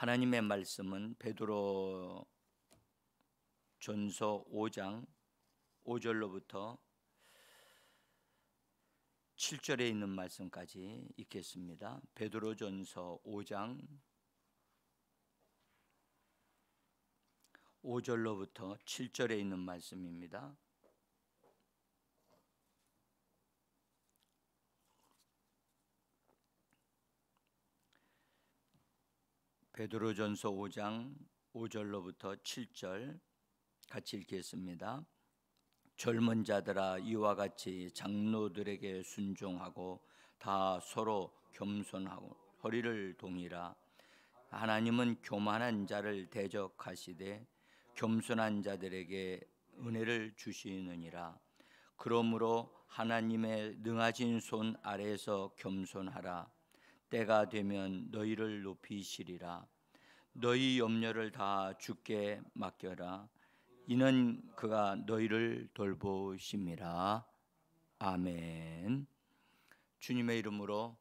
하나님의 말씀은 베드로 전서 5장 5절로부터 7절에 있는 말씀까지 읽겠습니다. 베드로 전서 5장 5절로부터 7절에 있는 말씀입니다. 베드로 전서 5장 5절로부터 7절 같이 읽겠습니다. 젊은 자들아, 이와 같이 장로들에게 순종하고 다 서로 겸손하고 허리를 동이라. 하나님은 교만한 자를 대적하시되 겸손한 자들에게 은혜를 주시느니라. 그러므로 하나님의 능하신 손 아래에서 겸손하라. 때가 되면 너희를 높이시리라. 너희 염려를 다 주께 맡겨라. 이는 그가 너희를 돌보심이라. 아멘. 주님의 이름으로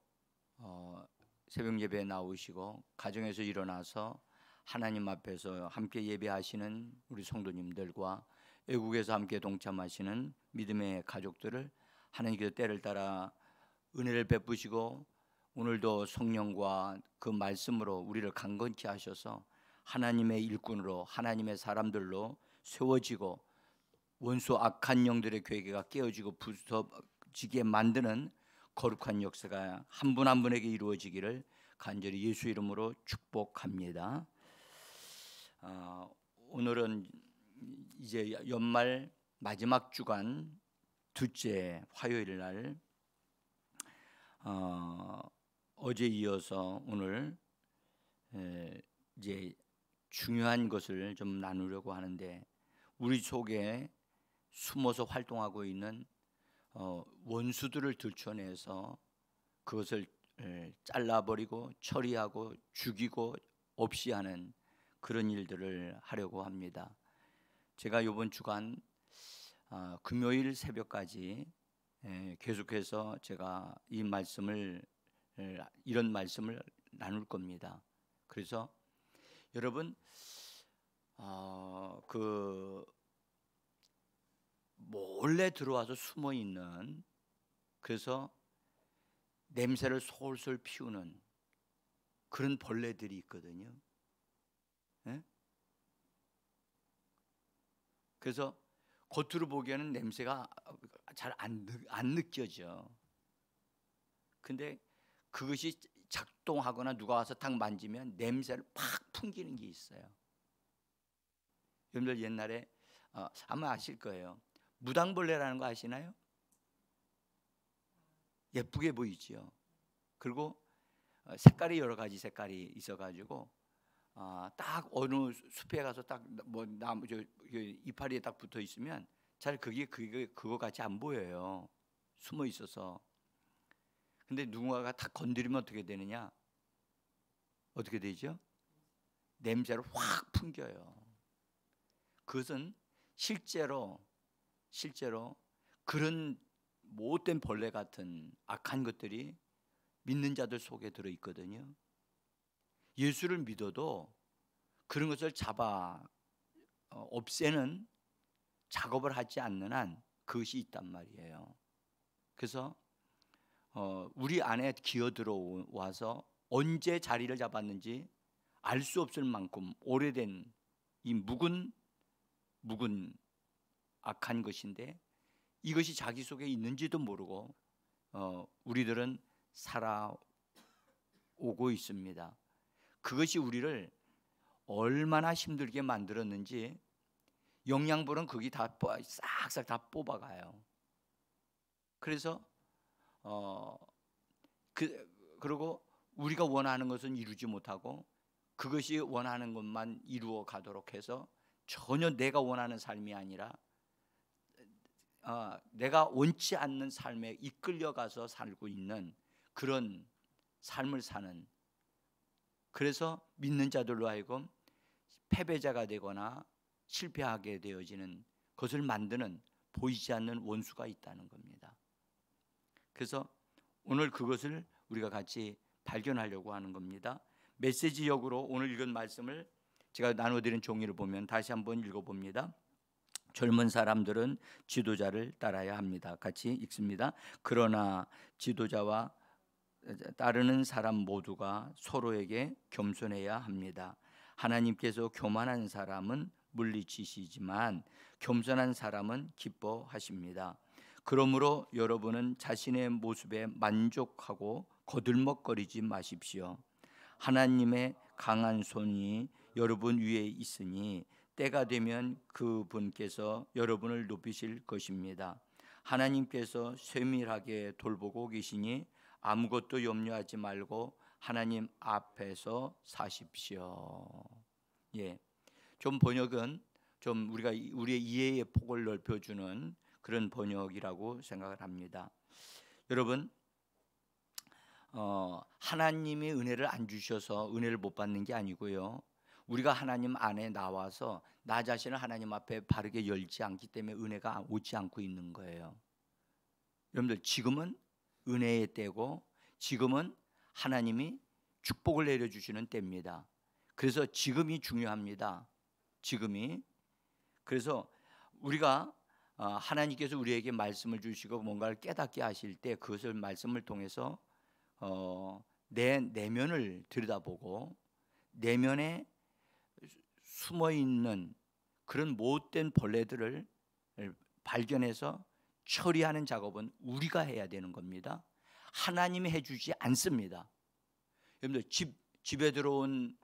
새벽 예배에 나오시고 가정에서 일어나서 하나님 앞에서 함께 예배하시는 우리 성도님들과 외국에서 함께 동참하시는 믿음의 가족들을 하나님께서 때를 따라 은혜를 베푸시고 오늘도 성령과 그 말씀으로 우리를 강건케 하셔서 하나님의 일꾼으로 하나님의 사람들로 세워지고 원수 악한 영들의 괴계가 깨어지고 부서지게 만드는 거룩한 역사가 한 분 한 분에게 이루어지기를 간절히 예수 이름으로 축복합니다. 오늘은 이제 연말 마지막 주간 둘째 화요일 날 어제 이어서 오늘 이제 중요한 것을 좀 나누려고 하는데, 우리 속에 숨어서 활동하고 있는 원수들을 들춰내서 그것을 잘라버리고 처리하고 죽이고 없이 하는 그런 일들을 하려고 합니다. 제가 이번 주간 금요일 새벽까지 계속해서 제가 이런 말씀을 나눌 겁니다. 그래서 여러분 몰래 들어와서 숨어 있는, 그래서 냄새를 솔솔 피우는 그런 벌레들이 있거든요. 네? 그래서 겉으로 보기에는 냄새가 잘 안 느껴져. 근데 그것이 작동하거나 누가 와서 딱 만지면 냄새를 팍 풍기는 게 있어요. 여러분들 옛날에 아마 아실 거예요. 무당벌레라는 거 아시나요? 예쁘게 보이죠. 그리고 색깔이 여러 가지 색깔이 있어가지고 딱 어느 숲에 가서 딱 뭐 나무 이파리에 딱 붙어 있으면 잘 그거 같이 안 보여요. 숨어 있어서. 근데 누군가가 딱 건드리면 어떻게 되느냐? 어떻게 되죠? 냄새를 확 풍겨요. 그것은 실제로 그런 못된 벌레 같은 악한 것들이 믿는 자들 속에 들어 있거든요. 예수를 믿어도 그런 것을 잡아 없애는 작업을 하지 않는 한 그것이 있단 말이에요. 그래서 우리 안에 기어 들어와서 언제 자리를 잡았는지 알 수 없을 만큼 오래된 이 묵은 악한 것인데, 이것이 자기 속에 있는지도 모르고 우리들은 살아오고 있습니다. 그것이 우리를 얼마나 힘들게 만들었는지 영양분은 거기 다 싹싹 다 뽑아가요. 그래서 그리고 우리가 원하는 것은 이루지 못하고 그것이 원하는 것만 이루어 가도록 해서 전혀 내가 원하는 삶이 아니라 내가 원치 않는 삶에 이끌려가서 살고 있는 그런 삶을 사는, 그래서 믿는 자들로 하여금 패배자가 되거나 실패하게 되어지는 것을 만드는 보이지 않는 원수가 있다는 겁니다. 그래서 오늘 그것을 우리가 같이 발견하려고 하는 겁니다. 메시지역으로 오늘 읽은 말씀을 제가 나눠드린 종이를 보면 다시 한번 읽어봅니다. 젊은 사람들은 지도자를 따라야 합니다. 같이 읽습니다. 그러나 지도자와 따르는 사람 모두가 서로에게 겸손해야 합니다. 하나님께서 교만한 사람은 물리치시지만 겸손한 사람은 기뻐하십니다. 그러므로 여러분은 자신의 모습에 만족하고 거들먹거리지 마십시오. 하나님의 강한 손이 여러분 위에 있으니 때가 되면 그분께서 여러분을 높이실 것입니다. 하나님께서 세밀하게 돌보고 계시니 아무것도 염려하지 말고 하나님 앞에서 사십시오. 예, 좀 번역은 좀 우리의 이해의 폭을 넓혀주는 그런 번역이라고 생각을 합니다. 여러분, 하나님이 은혜를 안 주셔서 은혜를 못 받는 게 아니고요. 우리가 하나님 안에 나와서 나 자신을 하나님 앞에 바르게 열지 않기 때문에 은혜가 오지 않고 있는 거예요. 여러분들, 지금은 은혜의 때고 지금은 하나님이 축복을 내려주시는 때입니다. 그래서 지금이 중요합니다. 지금이. 그래서 우리가 하나님께서 우리에게 말씀을 주시고 뭔가를 깨닫게 하실 때 그것을 말씀을 통해서 내 내면을 들여다보고 내면에 숨어있는 그런 못된 벌레들을 발견해서 처리하는 작업은 우리가 해야 되는 겁니다. 하나님이 해주지 않습니다. 여러분들, 집에 들어온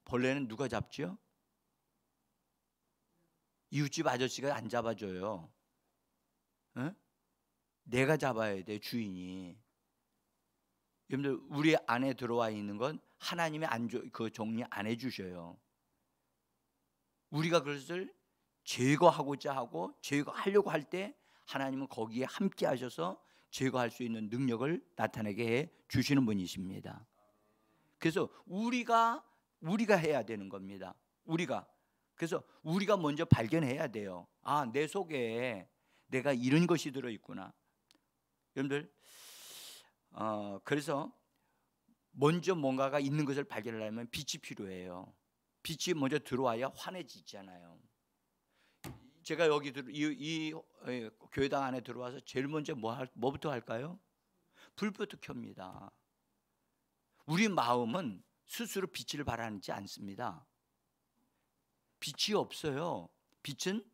벌레는 누가 잡죠? 이웃집 아저씨가 안 잡아줘요. 에? 내가 잡아야 돼, 주인이. 여러분들, 우리 안에 들어와 있는 건 하나님이 그 정리 안 해주셔요. 우리가 그것을 제거하고자 하고 제거하려고 할 때 하나님은 거기에 함께 하셔서 제거할 수 있는 능력을 나타내게 해 주시는 분이십니다. 그래서 우리가 해야 되는 겁니다. 그래서 우리가 먼저 발견해야 돼요. 아, 내 속에 내가 이런 것이 들어있구나. 여러분들, 그래서 먼저 뭔가가 있는 것을 발견하려면 빛이 필요해요. 빛이 먼저 들어와야 환해지잖아요. 제가 여기 이 교회당 안에 들어와서 제일 먼저 뭐부터 할까요? 불부터 켭니다. 우리 마음은 스스로 빛을 발하지 않습니다. 빛이 없어요. 빛은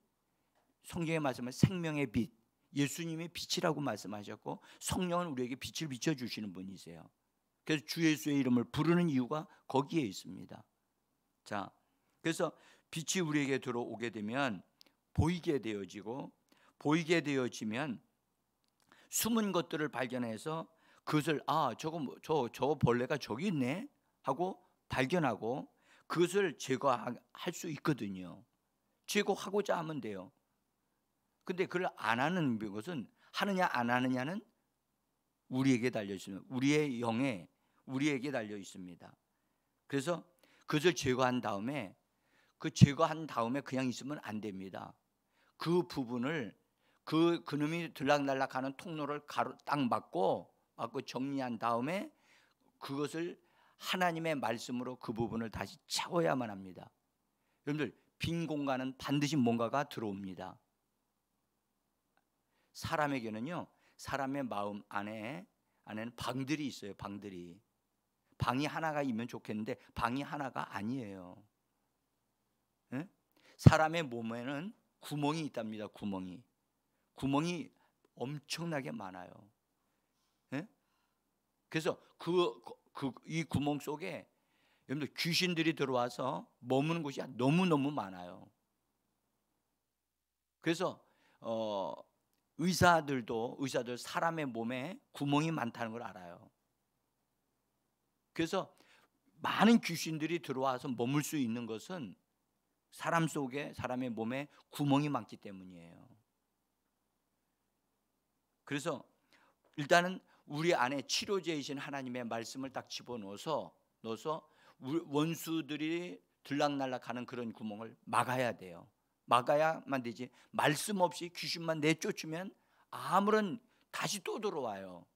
성경에 말씀하신 생명의 빛, 예수님이 빛이라고 말씀하셨고 성령은 우리에게 빛을 비춰주시는 분이세요. 그래서 주 예수의 이름을 부르는 이유가 거기에 있습니다. 자, 그래서 빛이 우리에게 들어오게 되면 보이게 되어지고, 보이게 되어지면 숨은 것들을 발견해서 그것을 저 벌레가 저기 있네 하고 발견하고 그것을 제거할 수 있거든요. 제거하고자 하면 돼요. 근데 그걸 안 하는 것은, 하느냐 안 하느냐는 우리에게 달려 있습니다. 우리의 영에 우리에게 달려 있습니다. 그래서 그것을 제거한 다음에 그냥 있으면 안 됩니다. 그 부분을 그놈이 들락날락하는 통로를 딱 막고 정리한 다음에 그것을 하나님의 말씀으로 그 부분을 다시 채워야만 합니다. 여러분들, 빈 공간은 반드시 뭔가가 들어옵니다. 사람에게는요, 사람의 마음 안에는 방들이 있어요. 방이 하나가 있으면 좋겠는데 방이 하나가 아니에요. 네? 사람의 몸에는 구멍이 있답니다. 구멍이 엄청나게 많아요. 네? 그래서 이 구멍 속에 여러분들 귀신들이 들어와서 머무는 곳이 너무너무 많아요. 그래서 의사들 사람의 몸에 구멍이 많다는 걸 알아요. 그래서 많은 귀신들이 들어와서 머물 수 있는 것은 사람의 몸에 구멍이 많기 때문이에요. 그래서 일단은 우리 안에 치료제이신 하나님의 말씀을 딱 집어넣어서 원수들이 들락날락하는 그런 구멍을 막아야 돼요. 막아야만 되지. 말씀 없이 귀신만 내쫓으면 아무런 다시 또 들어와요.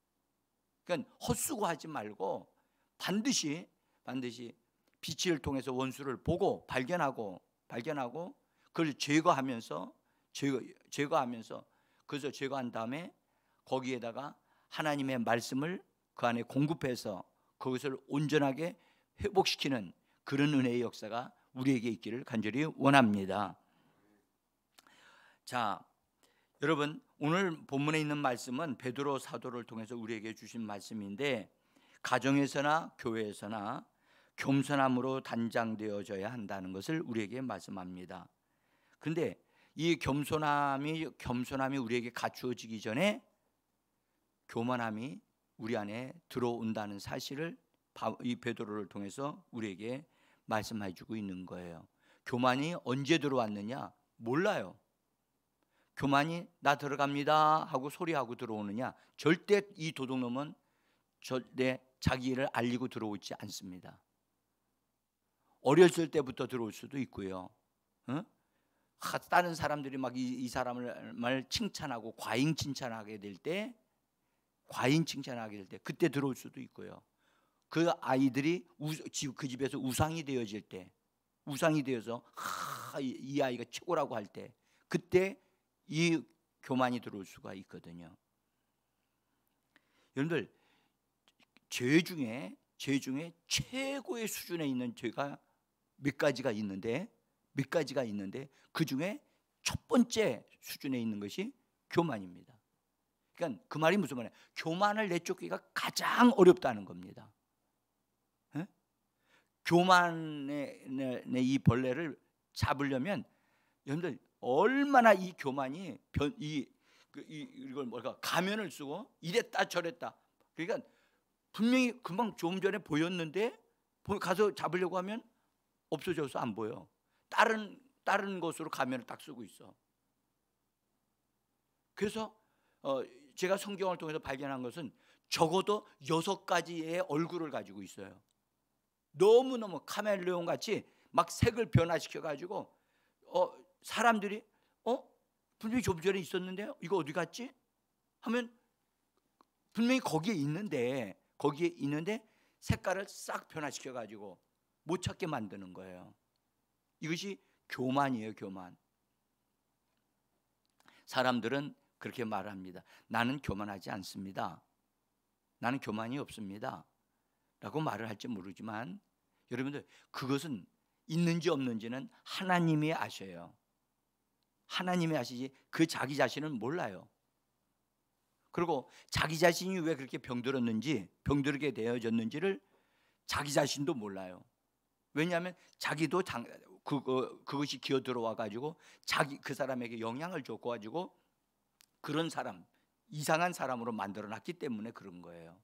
그러니까 헛수고하지 말고 반드시 반드시 빛을 통해서 원수를 보고 발견하고 그걸 제거하면서 그래서 제거한 다음에 거기에다가 하나님의 말씀을 그 안에 공급해서 그것을 온전하게 회복시키는 그런 은혜의 역사가 우리에게 있기를 간절히 원합니다. 자, 여러분, 오늘 본문에 있는 말씀은 베드로 사도를 통해서 우리에게 주신 말씀인데, 가정에서나 교회에서나 겸손함으로 단장되어져야 한다는 것을 우리에게 말씀합니다. 그런데 이 겸손함이 우리에게 갖추어지기 전에 교만함이 우리 안에 들어온다는 사실을 이 베드로를 통해서 우리에게 말씀해 주고 있는 거예요. 교만이 언제 들어왔느냐? 몰라요. 교만이 나 들어갑니다 하고 소리하고 들어오느냐? 절대 이 도둑놈은 절대 자기 일을 알리고 들어오지 않습니다. 어렸을 때부터 들어올 수도 있고요. 다른 사람들이 막 이 사람을 칭찬하고 과잉 칭찬하게 될 때 그때 들어올 수도 있고요. 그 아이들이 그 집에서 우상이 되어질 때, 우상이 되어서 이 아이가 최고라고 할 때, 그때 이 교만이 들어올 수가 있거든요. 여러분들, 죄 중에 최고의 수준에 있는 죄가 몇 가지가 있는데 그 중에 첫 번째 수준에 있는 것이 교만입니다. 그러니까 그 말이 무슨 말이에요? 교만을 내쫓기가 가장 어렵다는 겁니다. 교만의 이 벌레를 잡으려면 여러분들 얼마나 이 교만이 이걸 가면을 쓰고 이랬다 저랬다. 그러니까 분명히 금방 좀 전에 보였는데 가서 잡으려고 하면 없어져서 안 보여. 다른 것으로 가면을 딱 쓰고 있어. 그래서 제가 성경을 통해서 발견한 것은 적어도 6가지의 얼굴을 가지고 있어요. 너무너무 카멜레온 같이 막 색을 변화시켜 가지고 사람들이 분명히 좀 전에 있었는데 이거 어디 갔지? 하면 분명히 거기에 있는데 색깔을 싹 변화시켜 가지고 못 찾게 만드는 거예요. 이것이 교만이에요, 교만. 사람들은 그렇게 말합니다. 나는 교만하지 않습니다. 나는 교만이 없습니다. 라고 말을 할지 모르지만 여러분들, 그것은 있는지 없는지는 하나님이 아셔요. 하나님이 아시지 그 자기 자신은 몰라요. 그리고 자기 자신이 왜 그렇게 병들게 되어졌는지를 자기 자신도 몰라요. 왜냐하면 자기도 그것이 기어 들어와 가지고 그 사람에게 영향을 줬고 가지고 그런 사람, 이상한 사람으로 만들어 놨기 때문에 그런 거예요.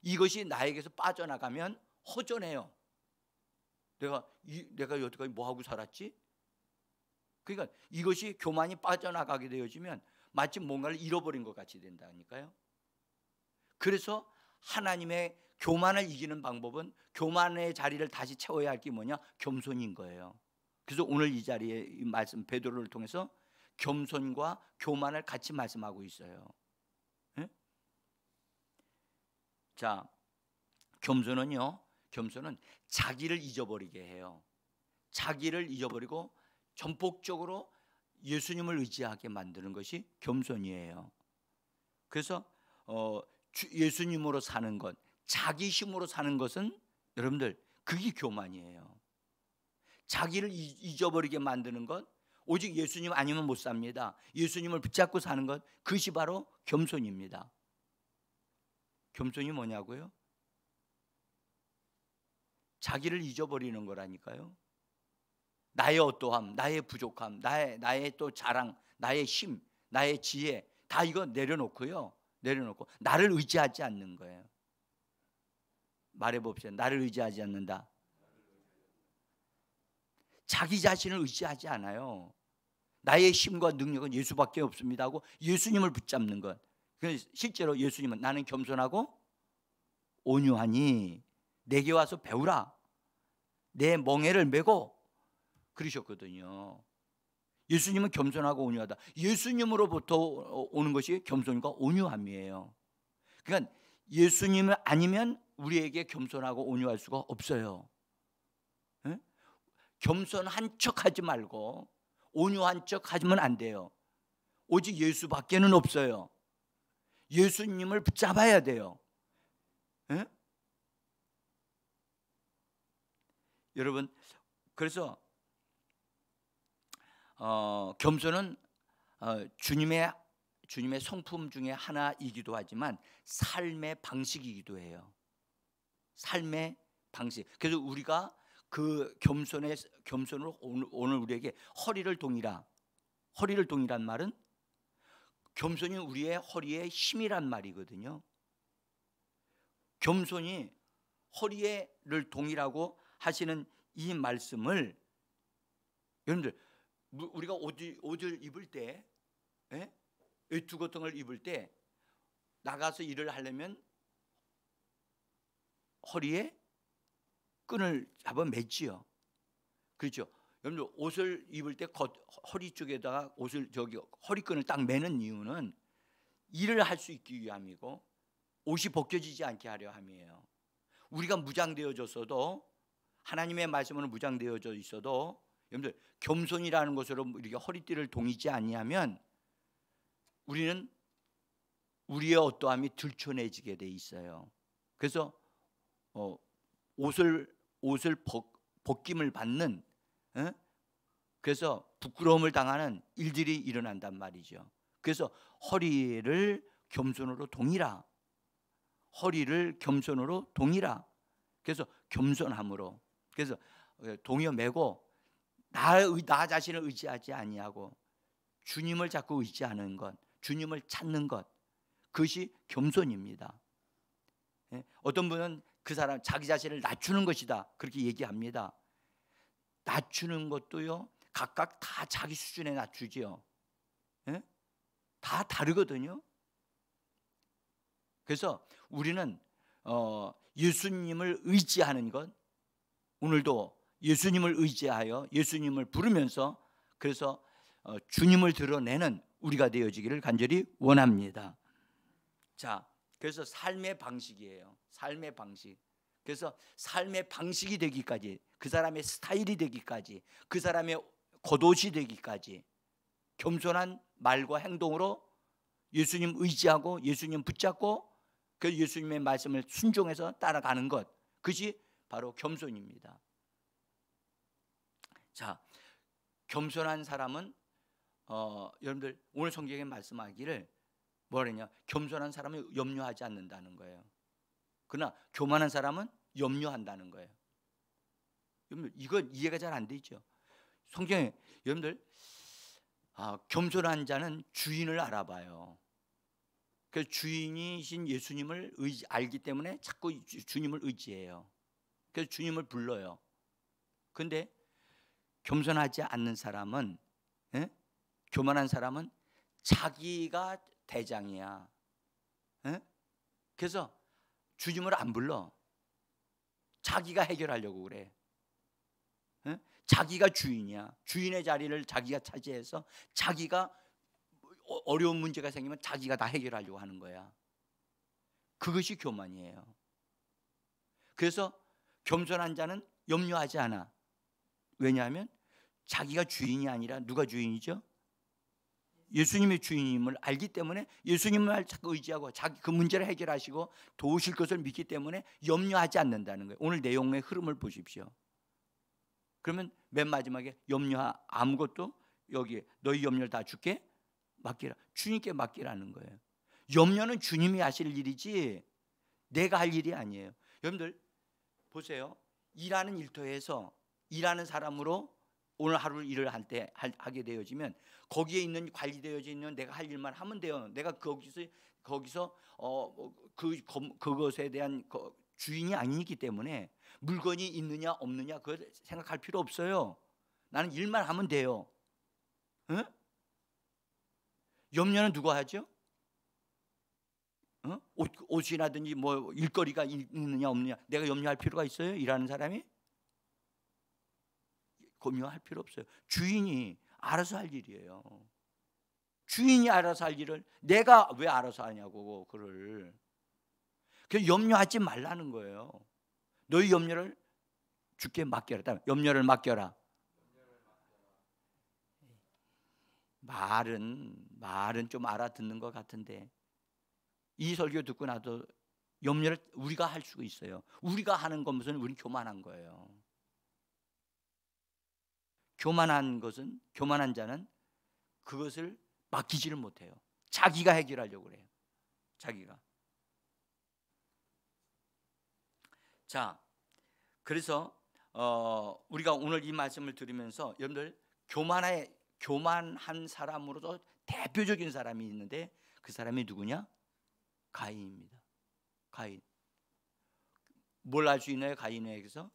이것이 나에게서 빠져나가면 허전해요. 내가 여태까지 뭐 하고 살았지? 그러니까 이것이 교만이 빠져나가게 되어지면 마치 뭔가를 잃어버린 것 같이 된다니까요. 그래서 하나님의 교만을 이기는 방법은 교만의 자리를 다시 채워야 할 게 뭐냐? 겸손인 거예요. 그래서 오늘 이 자리에 이 말씀 베드로를 통해서 겸손과 교만을 같이 말씀하고 있어요. 네? 자, 겸손은 자기를 잊어버리게 해요. 자기를 잊어버리고 전폭적으로 예수님을 의지하게 만드는 것이 겸손이에요. 그래서 예수님으로 사는 것, 자기 힘으로 사는 것은 여러분들 그게 교만이에요. 자기를 잊어버리게 만드는 것, 오직 예수님 아니면 못 삽니다. 예수님을 붙잡고 사는 것, 그것이 바로 겸손입니다. 겸손이 뭐냐고요? 자기를 잊어버리는 거라니까요. 나의 어떠함, 나의 부족함, 나의 또 자랑, 나의 힘, 나의 지혜 다 이거 내려놓고 나를 의지하지 않는 거예요. 말해봅시다. 나를 의지하지 않는다. 자기 자신을 의지하지 않아요. 나의 힘과 능력은 예수밖에 없습니다 하고 예수님을 붙잡는 것. 실제로 예수님은 나는 겸손하고 온유하니 내게 와서 배우라. 내 멍에를 메고 그러셨거든요. 예수님은 겸손하고 온유하다. 예수님으로부터 오는 것이 겸손과 온유함이에요. 그러니까 예수님을 아니면 우리에게 겸손하고 온유할 수가 없어요. 에? 겸손한 척하지 말고 온유한 척하면 안 돼요. 오직 예수밖에는 없어요. 예수님을 붙잡아야 돼요. 에? 여러분, 그래서 겸손은 주님의 성품 중에 하나이기도 하지만 삶의 방식이기도 해요. 삶의 방식. 그래서 우리가 그 겸손으로 오늘 우리에게 허리를 동이라. 허리를 동이란 말은 겸손이 우리의 허리의 힘이란 말이거든요. 겸손이 허리를 동이라고 하시는 이 말씀을, 여러분들 우리가 옷을 입을 때, 외투 같은 걸 입을 때 나가서 일을 하려면 허리에 끈을 잡아 매지요. 그렇죠? 여러분들 옷을 입을 때 허리 쪽에다가 허리끈을 딱 매는 이유는 일을 할 수 있기 위함이고 옷이 벗겨지지 않게 하려 함이에요. 우리가 무장되어졌어도, 하나님의 말씀으로 무장되어져 있어도, 여러분들 겸손이라는 것으로 이렇게 허리띠를 동이지 아니하면 우리는 우리의 어떠함이 들춰내지게 돼 있어요. 그래서 옷을 벗김을 받는, 그래서 부끄러움을 당하는 일들이 일어난단 말이죠. 그래서 허리를 겸손으로 동이라. 허리를 겸손으로 동이라. 그래서 겸손함으로, 그래서 동여 매고 나 자신을 의지하지 아니하고 주님을 자꾸 의지하는 것, 주님을 찾는 것, 그것이 겸손입니다. 어떤 분은 그 사람 자기 자신을 낮추는 것이다 그렇게 얘기합니다. 낮추는 것도요, 각각 다 자기 수준에 낮추지요. 다 다르거든요. 그래서 우리는 예수님을 의지하는 것, 오늘도 예수님을 의지하여 예수님을 부르면서, 그래서 주님을 드러내는 우리가 되어지기를 간절히 원합니다. 자, 그래서 삶의 방식이에요. 삶의 방식. 그래서 삶의 방식이 되기까지, 그 사람의 스타일이 되기까지, 그 사람의 겉옷이 되기까지 겸손한 말과 행동으로 예수님 의지하고 예수님 붙잡고 그 예수님의 말씀을 순종해서 따라가는 것, 그것이 바로 겸손입니다. 자, 겸손한 사람은 여러분들 오늘 성경에 말씀하기를 뭐랬냐? 겸손한 사람은 염려하지 않는다는 거예요. 그러나 교만한 사람은 염려한다는 거예요. 여러분들 이건 이해가 잘 안 되죠. 성경에 여러분들 겸손한 자는 주인을 알아봐요. 그래서 주인이신 예수님을 알기 때문에 자꾸 주님을 의지해요. 그래서 주님을 불러요. 그런데 겸손하지 않는 사람은, 교만한 사람은 자기가 대장이야. 그래서 주님을 안 불러. 자기가 해결하려고 그래. 자기가 주인이야. 주인의 자리를 자기가 차지해서 자기가 어려운 문제가 생기면 자기가 다 해결하려고 하는 거야. 그것이 교만이에요. 그래서 겸손한 자는 염려하지 않아. 왜냐하면 자기가 주인이 아니라 누가 주인이죠? 예수님의 주인임을 알기 때문에 예수님을 자꾸 의지하고 자기 그 문제를 해결하시고 도우실 것을 믿기 때문에 염려하지 않는다는 거예요. 오늘 내용의 흐름을 보십시오. 그러면 맨 마지막에 아무것도 여기 너희 염려를 다 줄게 맡기라. 주님께 맡기라는 거예요. 염려는 주님이 하실 일이지 내가 할 일이 아니에요. 여러분들 보세요. 일하는 일터에서 일하는 사람으로 오늘 하루 일을 하게 되어지면 거기에 있는 관리되어져 있는 내가 할 일만 하면 돼요. 내가 거기서 그것에 대한 주인이 아니기 때문에 물건이 있느냐 없느냐 그걸 생각할 필요 없어요. 나는 일만 하면 돼요. 응? 염려는 누가 하죠? 옷이라든지 뭐 일거리가 있느냐 없느냐 내가 염려할 필요가 있어요? 일하는 사람이? 염려할 필요 없어요. 주인이 알아서 할 일이에요. 주인이 알아서 할 일을 내가 왜 알아서 하냐고 그를. 그래서 염려하지 말라는 거예요. 너희 염려를 주께 맡겨라. 염려를 맡겨라. 말은 좀 알아듣는 것 같은데 이 설교 듣고 나도 염려를 우리가 할 수가 있어요. 우리가 하는 것은 우리는 교만한 거예요. 교만한 자는 그것을 맡기지를 못해요. 자기가 해결하려고 그래요. 자기가. 자, 그래서 우리가 오늘 이 말씀을 들으면서 여러분들 교만한 사람으로도 대표적인 사람이 있는데 그 사람이 누구냐? 가인입니다. 가인. 뭘 알 수 있나요? 가인에게서?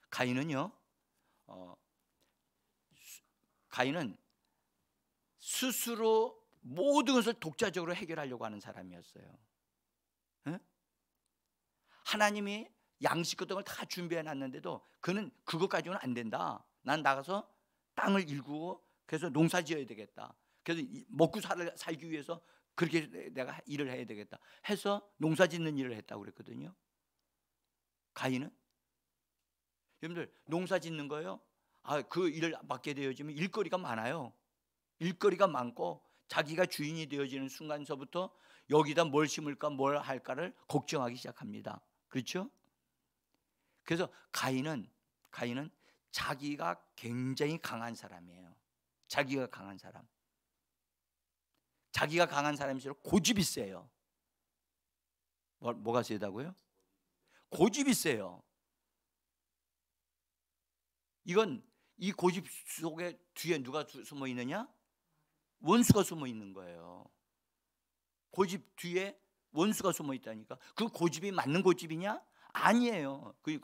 가인은요, 가인은 스스로 모든 것을 독자적으로 해결하려고 하는 사람이었어요. 응? 하나님이 양식 같은 걸 다 준비해 놨는데도 그는 그것 가지고는 안 된다. 난 나가서 땅을 일구고 그래서 농사 지어야 되겠다. 그래서 먹고 살기 위해서 그렇게 내가 일을 해야 되겠다 해서 농사 짓는 일을 했다고 그랬거든요. 가인은 여러분들 농사 짓는 거요. 그 일을 맡게 되어지면 일거리가 많아요. 일거리가 많고 자기가 주인이 되어지는 순간서부터 여기다 뭘 심을까 뭘 할까를 걱정하기 시작합니다. 그렇죠? 그래서 가인은 자기가 굉장히 강한 사람이에요. 자기가 강한 사람. 자기가 강한 사람일수록 고집이 세요. 뭐가 세다고요? 고집이 세요. 이 고집 속에 뒤에 누가 숨어 있느냐? 원수가 숨어 있는 거예요. 고집 뒤에 원수가 숨어 있다니까. 그 고집이 맞는 고집이냐? 아니에요. 그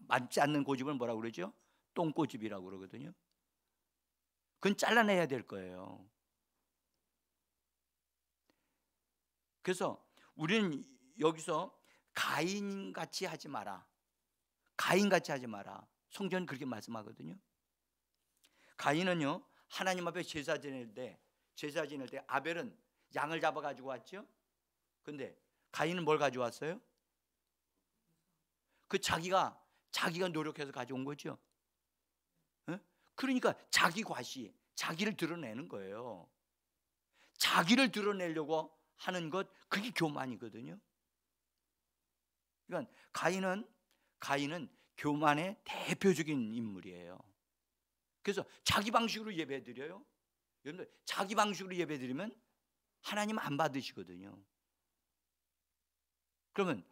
맞지 않는 고집을 뭐라고 그러죠? 똥고집이라고 그러거든요. 그건 잘라내야 될 거예요. 그래서 우리는 여기서 가인같이 하지 마라. 가인같이 하지 마라. 성경은 그렇게 말씀하거든요. 가인은요, 하나님 앞에 제사 지낼 때 아벨은 양을 잡아 가지고 왔죠. 근데 가인은 뭘 가져왔어요? 그 자기가 노력해서 가져온 거죠. 그러니까 자기 과시, 자기를 드러내는 거예요. 자기를 드러내려고 하는 것, 그게 교만이거든요. 그러니까 가인은 교만의 대표적인 인물이에요. 그래서 자기 방식으로 예배드려요. 여러분들 자기 방식으로 예배드리면 하나님 안 받으시거든요. 그러면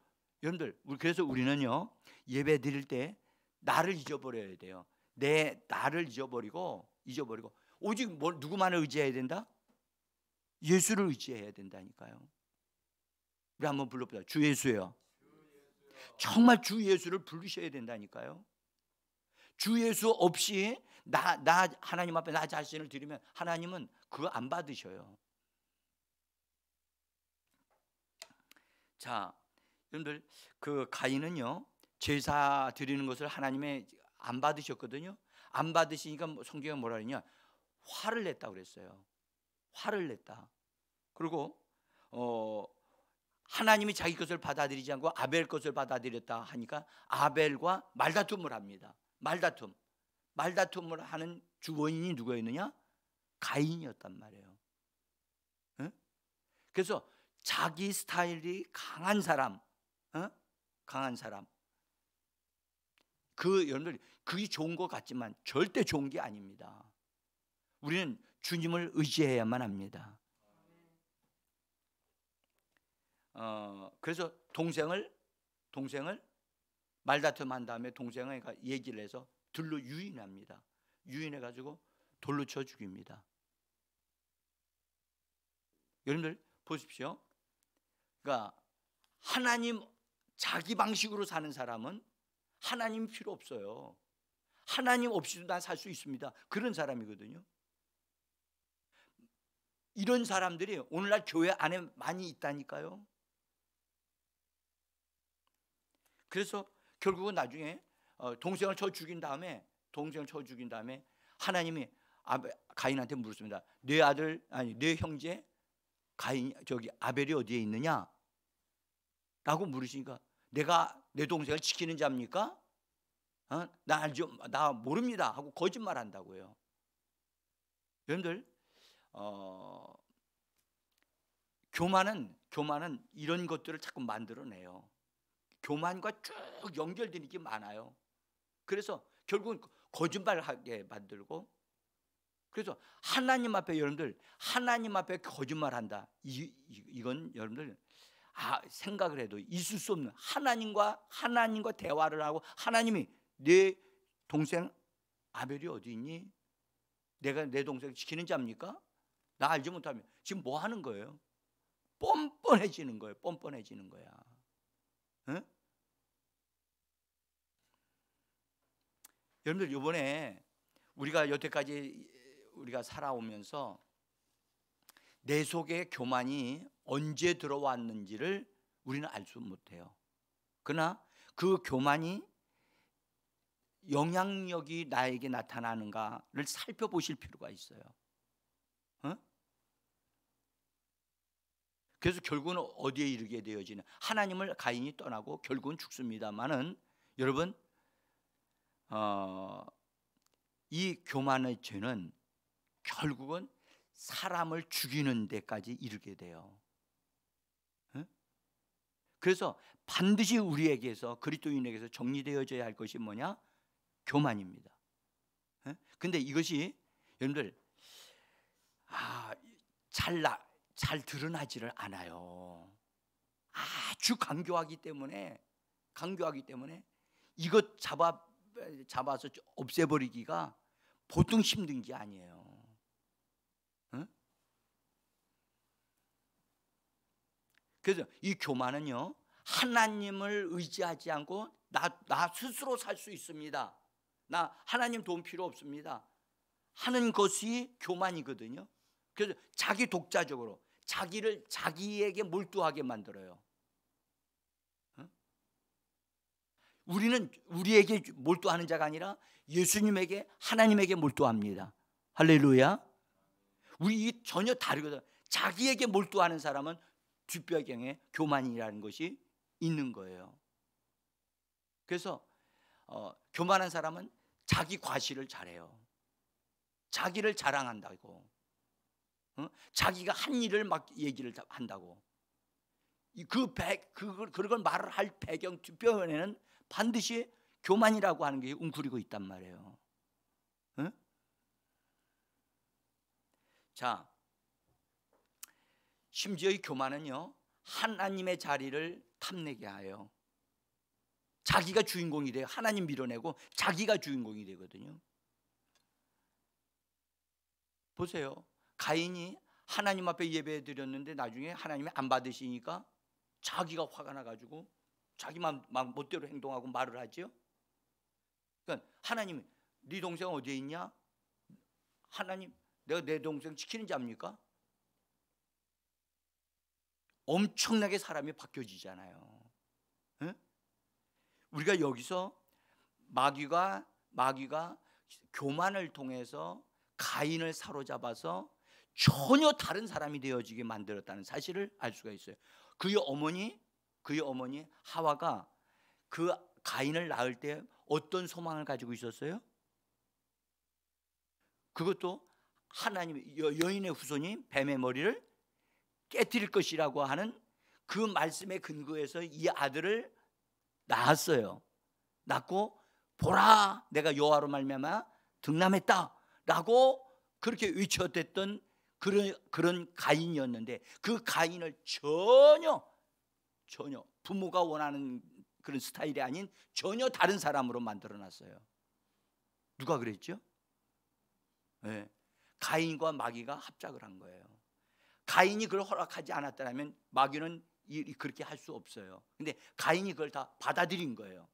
여러분들 그래서 우리는요, 예배 드릴 때 나를 잊어버려야 돼요. 내 나를 잊어버리고 오직 누구만을 의지해야 된다? 예수를 의지해야 된다니까요. 우리 한번 불러보자. 주 예수요. 정말 주 예수를 부르셔야 된다니까요. 주 예수 없이 나 하나님 앞에 나 자신을 드리면 하나님은 그거 안 받으셔요. 자, 여러분들 그 가인은요, 제사 드리는 것을 하나님의 안 받으셨거든요. 안 받으시니까 성경에 뭐라 그러냐? 화를 냈다고 그랬어요. 화를 냈다. 그리고 하나님이 자기 것을 받아들이지 않고 아벨 것을 받아들였다 하니까 아벨과 말다툼을 합니다. 말다툼을 하는 주 원인이 누구였느냐? 가인이었단 말이에요. 그래서 자기 스타일이 강한 사람, 여러분들 그게 좋은 것 같지만 절대 좋은 게 아닙니다. 우리는 주님을 의지해야만 합니다. 그래서 동생을 말다툼한 다음에 동생을 얘기를 해서 들로 유인합니다. 유인해가지고 돌로 쳐 죽입니다. 여러분들 보십시오. 그러니까 하나님 자기 방식으로 사는 사람은 하나님 필요 없어요. 하나님 없이도 난 살 수 있습니다. 그런 사람이거든요. 이런 사람들이 오늘날 교회 안에 많이 있다니까요. 그래서 결국은 나중에 동생을 쳐 죽인 다음에 하나님이 가인한테 물었습니다. 네 형제 아벨이 어디에 있느냐? 라고 물으시니까 내가 내 동생을 지키는 자입니까? 나 모릅니다 하고 거짓말한다고요. 여러분들 교만은 이런 것들을 자꾸 만들어내요. 교만과 쭉 연결되는 게 많아요. 그래서 결국은 거짓말하게 만들고, 그래서 하나님 앞에 여러분들 하나님 앞에 거짓말한다. 이건 여러분들 생각을 해도 있을 수 없는, 하나님과 대화를 하고 하나님이 내 동생 아벨이 어디 있니? 내가 내 동생 지키는 자입니까? 나 알지 못하면 지금 뭐 하는 거예요? 뻔뻔해지는 거예요. 뻔뻔해지는 거야. 응? 여러분들 이번에 우리가 여태까지 우리가 살아오면서 내 속에 교만이 언제 들어왔는지를 우리는 알 수 못해요. 그러나 그 교만이 영향력이 나에게 나타나는가를 살펴보실 필요가 있어요. 그래서 결국은 어디에 이르게 되어지는, 하나님을 가인이 떠나고 결국은 죽습니다만은 여러분 이 교만의 죄는 결국은 사람을 죽이는 데까지 이르게 돼요. 그래서 반드시 우리에게서, 그리스도인에게서 정리되어져야 할 것이 뭐냐? 교만입니다. 근데 이것이 여러분들 잘 드러나지를 않아요. 아주 강교하기 때문에 이것 잡아서 없애버리기가 보통 힘든 게 아니에요. 그래서 이 교만은요, 하나님을 의지하지 않고 나 스스로 살 수 있습니다, 나 하나님 도움 필요 없습니다 하는 것이 교만이거든요. 그래서 자기 독자적으로 자기에게 몰두하게 만들어요. 우리는 우리에게 몰두하는 자가 아니라 예수님에게, 하나님에게 몰두합니다. 할렐루야. 우리 전혀 다르거든. 자기에게 몰두하는 사람은 뒷배경에 교만이라는 것이 있는 거예요. 그래서 교만한 사람은 자기 과시를 잘해요. 자기를 자랑한다고, 자기가 한 일을 막 얘기를 한다고. 그걸 말을 할 배경 뒷배경에는 반드시 교만이라고 하는 게 웅크리고 있단 말이에요. 자, 심지어 이 교만은요, 하나님의 자리를 탐내게 하여 자기가 주인공이 돼요. 하나님 밀어내고 자기가 주인공이 되거든요. 보세요. 가인이 하나님 앞에 예배 드렸는데 나중에 하나님이 안 받으시니까 자기가 화가 나가지고 자기만 멋대로 행동하고 말을 하죠. 그러니까 하나님이 네 동생 어디에 있냐? 하나님, 내가 내 동생 지키는 자입니까? 엄청나게 사람이 바뀌어지잖아요. 우리가 여기서 마귀가 교만을 통해서 가인을 사로잡아서 전혀 다른 사람이 되어지게 만들었다는 사실을 알 수가 있어요. 그의 어머니 하와가 그 가인을 낳을 때 어떤 소망을 가지고 있었어요? 그것도 하나님, 여인의 후손이 뱀의 머리를 깨뜨릴 것이라고 하는 그 말씀에 근거해서 이 아들을 낳았어요. 낳고 보라, 내가 여호와로 말미암아 득남했다라고 그렇게 외쳤던 그런 가인이었는데, 그 가인을 전혀 부모가 원하는 그런 스타일이 아닌 전혀 다른 사람으로 만들어놨어요. 누가 그랬죠? 네. 가인과 마귀가 합작을 한 거예요. 가인이 그걸 허락하지 않았다면 마귀는 그렇게 할 수 없어요. 근데 가인이 그걸 다 받아들인 거예요.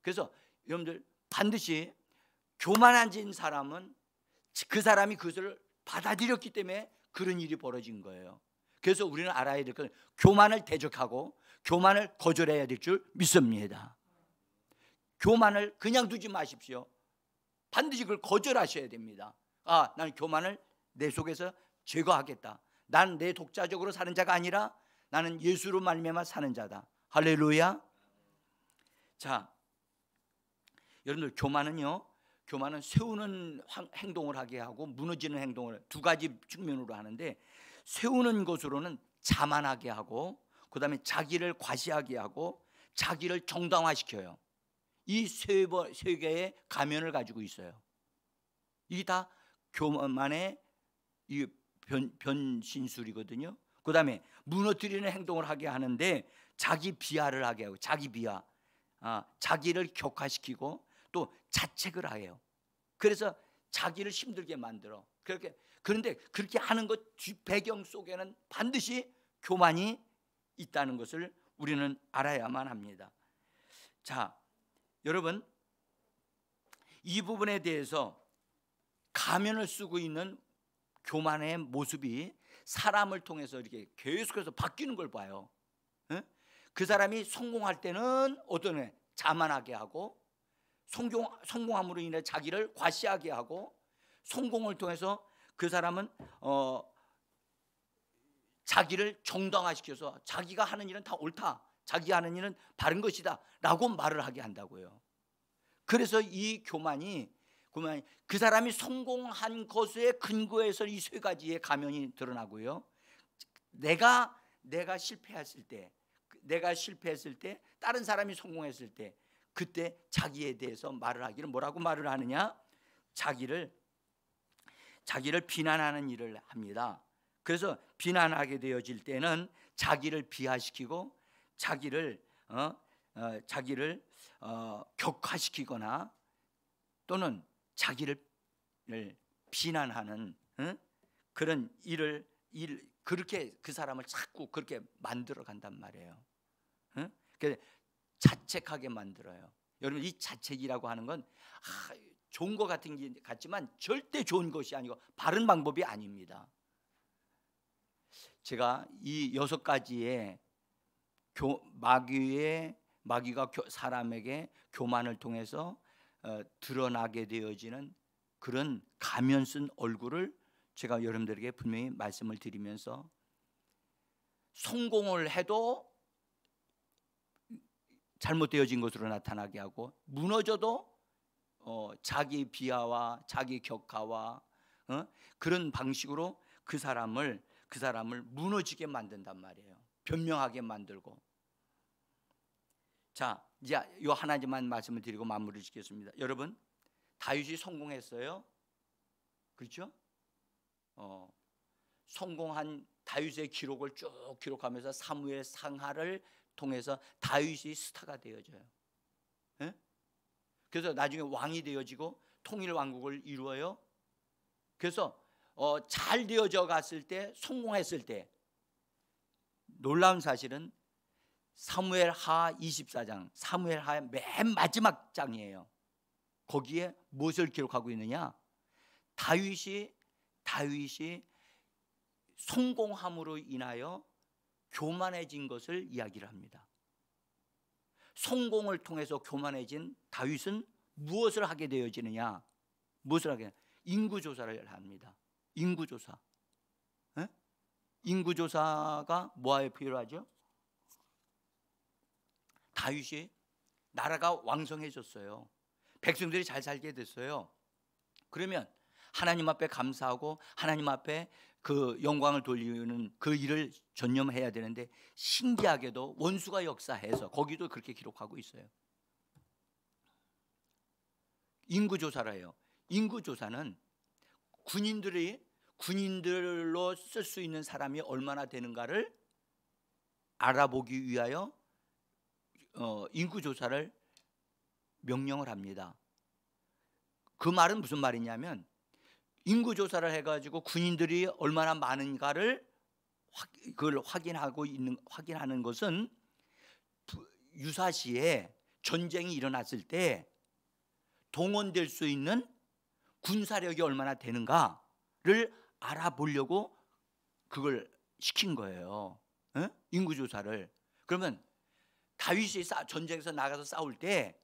그래서 여러분들 반드시 교만한 사람은 그 사람이 그것을 받아들였기 때문에 그런 일이 벌어진 거예요. 그래서 우리는 알아야 될 것은 교만을 대적하고 교만을 거절해야 될 줄 믿습니다. 교만을 그냥 두지 마십시오. 반드시 그걸 거절하셔야 됩니다. 나는 교만을 내 속에서 제거하겠다. 난 내 독자적으로 사는 자가 아니라 나는 예수로 말미암아 사는 자다. 할렐루야. 자, 여러분들 교만은 세우는 행동을 하게 하고 무너지는 행동을 두 가지 측면으로 하는데, 세우는 것으로는 자만하게 하고, 그 다음에 자기를 과시하게 하고, 자기를 정당화시켜요. 이 세 개의 가면을 가지고 있어요. 이게 다 교만의 이 변신술이거든요. 그 다음에 무너뜨리는 행동을 하게 하는데, 자기 비하를 하게 하고, 자기 비하, 자기를 격화시키고 또 자책을 해요. 그래서 자기를 힘들게 만들어. 그런데 그렇게 하는 것 배경 속에는 반드시 교만이 있다는 것을 우리는 알아야만 합니다. 자, 여러분, 이 부분에 대해서 가면을 쓰고 있는 교만의 모습이 사람을 통해서 이렇게 계속해서 바뀌는 걸 봐요. 그 사람이 성공할 때는 어떤 애 자만하게 하고, 성공함으로 인해 자기를 과시하게 하고, 성공을 통해서 그 사람은 자기를 정당화시켜서 자기가 하는 일은 다 옳다, 자기가 하는 일은 바른 것이다 라고 말을 하게 한다고요. 그래서 이 교만이 그 사람이 성공한 것에 근거해서 이 세 가지의 가면이 드러나고요. 내가 실패했을 때, 다른 사람이 성공했을 때, 그때 자기에 대해서 말을 하기를 뭐라고 말을 하느냐? 자기를 비난하는 일을 합니다. 그래서 비난하게 되어질 때는 자기를 비하시키고 자기를 격화시키거나 또는 자기를 비난하는 그런 일을 그렇게 그 사람을 자꾸 그렇게 만들어 간단 말이에요. 그래서 자책하게 만들어요. 여러분, 이 자책이라고 하는 건 좋은 것 같지만 절대 좋은 것이 아니고 바른 방법이 아닙니다. 제가 이 6가지의 마귀가 사람에게 교만을 통해서 드러나게 되어지는 그런 가면 쓴 얼굴을 제가 여러분들에게 분명히 말씀을 드리면서, 성공을 해도 잘못되어진 것으로 나타나게 하고, 무너져도 자기 비하와 자기 격하와 그런 방식으로 그 사람을 무너지게 만든단 말이에요. 변명하게 만들고. 자, 이제 요 하나만 말씀을 드리고 마무리 짓겠습니다. 여러분, 다윗이 성공했어요. 그렇죠? 성공한 다윗의 기록을 쭉 기록하면서 사무엘 상하를 통해서 다윗이 스타가 되어져요. 그래서 나중에 왕이 되어지고 통일 왕국을 이루어요. 그래서 잘 되어져 갔을 때, 성공했을 때, 놀라운 사실은 사무엘하 24장, 사무엘하 맨 마지막 장이에요. 거기에 무엇을 기록하고 있느냐? 다윗이 성공함으로 인하여 교만해진 것을 이야기를 합니다. 성공을 통해서 교만해진 다윗은 무엇을 하게 되어지느냐? 인구조사를 합니다. 인구조사가 뭐에 필요하죠? 다윗이 나라가 왕성해졌어요. 백성들이 잘 살게 됐어요. 그러면 하나님 앞에 감사하고 하나님 앞에 그 영광을 돌리는 그 일을 전념해야 되는데, 신기하게도 원수가 역사해서 거기도 그렇게 기록하고 있어요. 인구조사를 해요. 인구조사는 군인들로 쓸 수 있는 사람이 얼마나 되는가를 알아보기 위하여 인구조사를 명령을 합니다. 그 말은 무슨 말이냐면, 인구조사를 해가지고 군인들이 얼마나 많은가를 그걸 확인하는 것은 유사시에 전쟁이 일어났을 때 동원될 수 있는 군사력이 얼마나 되는가를 알아보려고 그걸 시킨 거예요. 인구조사를. 그러면 다윗이 전쟁에서 나가서 싸울 때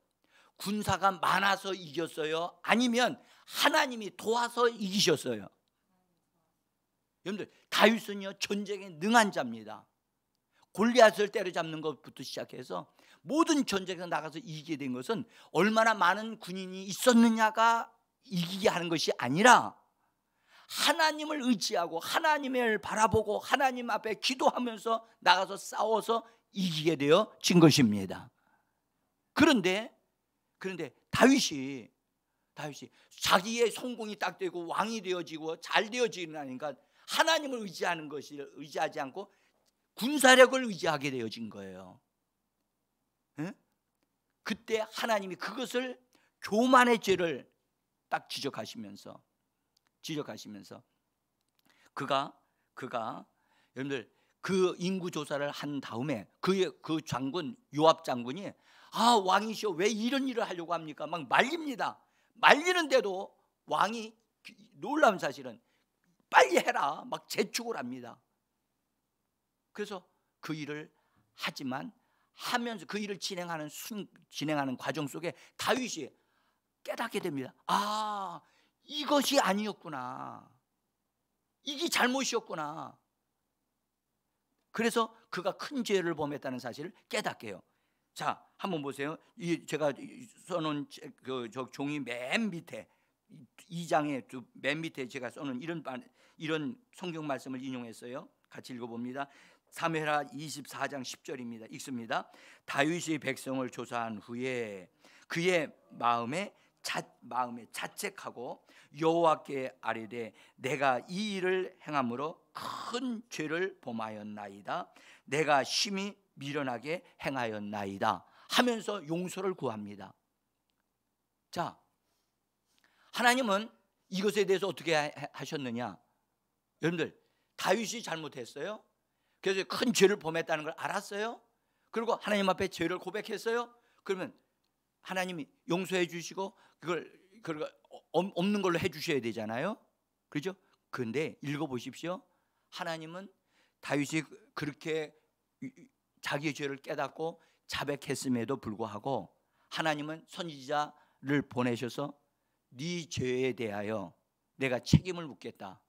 군사가 많아서 이겼어요? 아니면 하나님이 도와서 이기셨어요? 여러분들, 다윗은요 전쟁에 능한 자입니다. 골리앗을 때려잡는 것부터 시작해서 모든 전쟁에서 나가서 이기게 된 것은 얼마나 많은 군인이 있었느냐가 이기게 하는 것이 아니라 하나님을 의지하고 하나님을 바라보고 하나님 앞에 기도하면서 나가서 싸워서 이기게 되어진 것입니다. 그런데 다윗이 자기의 성공이 딱 되고 왕이 되어지고 잘 되어지니까 하나님을 의지하지 않고 군사력을 의지하게 되어진 거예요. 응? 그때 하나님이 그것을 교만의 죄를 딱 지적하시면서 그가 여러분들 그 인구 조사를 한 다음에 그 장군 요압 장군이 왕이시여 왜 이런 일을 하려고 합니까? 막 말립니다. 말리는데도 왕이 놀라운 사실은 빨리 해라 막 재촉을 합니다. 그래서 그 일을 하면서 그 일을 진행하는 과정 속에 다윗이 깨닫게 됩니다. 이것이 아니었구나. 이게 잘못이었구나. 그래서 그가 큰 죄를 범했다는 사실을 깨닫게 해요. 자, 한번 보세요. 제가 써놓은 저 종이 맨 밑에 2장의 맨 밑에 제가 써놓은 이런 성경 말씀을 인용했어요. 같이 읽어봅니다. 사무엘하 24장 10절입니다. 읽습니다. 다윗이 백성을 조사한 후에 그의 마음에 자책하고 여호와께 아뢰되 내가 이 일을 행함으로 큰 죄를 범하였나이다. 내가 심히 미련하게 행하였나이다 하면서 용서를 구합니다. 자, 하나님은 이것에 대해서 어떻게 하셨느냐? 여러분들 다윗이 잘못했어요. 그래서 큰 죄를 범했다는 걸 알았어요. 그리고 하나님 앞에 죄를 고백했어요. 그러면 하나님이 용서해 주시고 그걸 없는 걸로 해 주셔야 되잖아요. 그렇죠? 그런데 읽어보십시오. 하나님은 다윗이 그렇게 자기의 죄를 깨닫고 자백했음에도 불구하고 하나님은 선지자를 보내셔서 네 죄에 대하여 내가 책임을 묻겠다.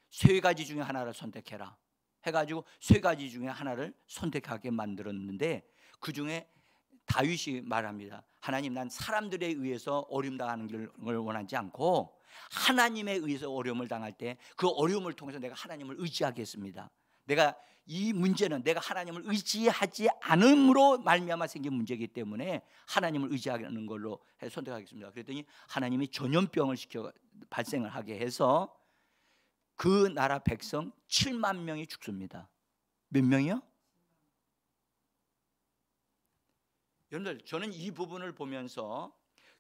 3가지 중에 하나를 선택해라 해가지고 3가지 중에 하나를 선택하게 만들었는데 그 중에 다윗이 말합니다. 하나님, 난 사람들에 의해서 어려움 당하는 걸 원하지 않고 하나님에 의해서 어려움을 당할 때 그 어려움을 통해서 내가 하나님을 의지하겠습니다. 내가 이 문제는 내가 하나님을 의지하지 않음으로 말미암아 생긴 문제이기 때문에 하나님을 의지하는 걸로 선택하겠습니다. 그랬더니 하나님이 전염병을 발생을 하게 해서 그 나라 백성 7만 명이 죽습니다. 몇 명이요? 여러분들, 저는 이 부분을 보면서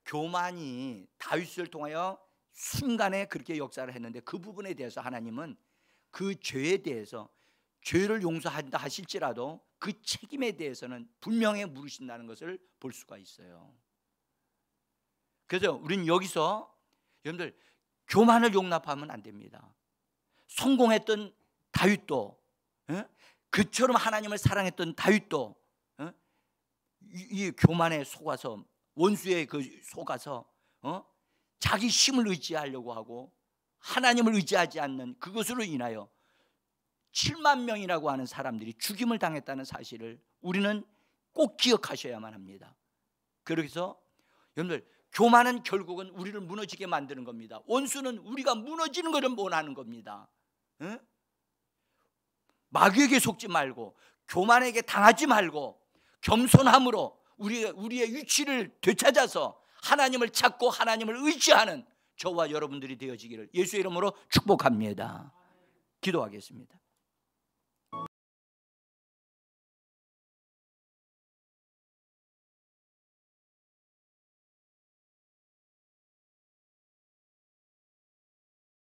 교만이 다윗을 통하여 순간에 그렇게 역사를 했는데 그 부분에 대해서 하나님은 그 죄에 대해서 죄를 용서한다 하실지라도 그 책임에 대해서는 분명히 물으신다는 것을 볼 수가 있어요. 그래서 우리는 여기서 여러분들 교만을 용납하면 안 됩니다. 성공했던 다윗도 그처럼 하나님을 사랑했던 다윗도 이 교만에 속아서 원수의 속아서 자기 힘을 의지하려고 하고 하나님을 의지하지 않는 그것으로 인하여 7만 명이라고 하는 사람들이 죽임을 당했다는 사실을 우리는 꼭 기억하셔야만 합니다. 그래서 여러분들 교만은 결국은 우리를 무너지게 만드는 겁니다. 원수는 우리가 무너지는 것을 원하는 겁니다. 마귀에게 속지 말고 교만에게 당하지 말고 겸손함으로 우리의 위치를 되찾아서 하나님을 찾고 하나님을 의지하는 저와 여러분들이 되어지기를 예수의 이름으로 축복합니다. 기도하겠습니다.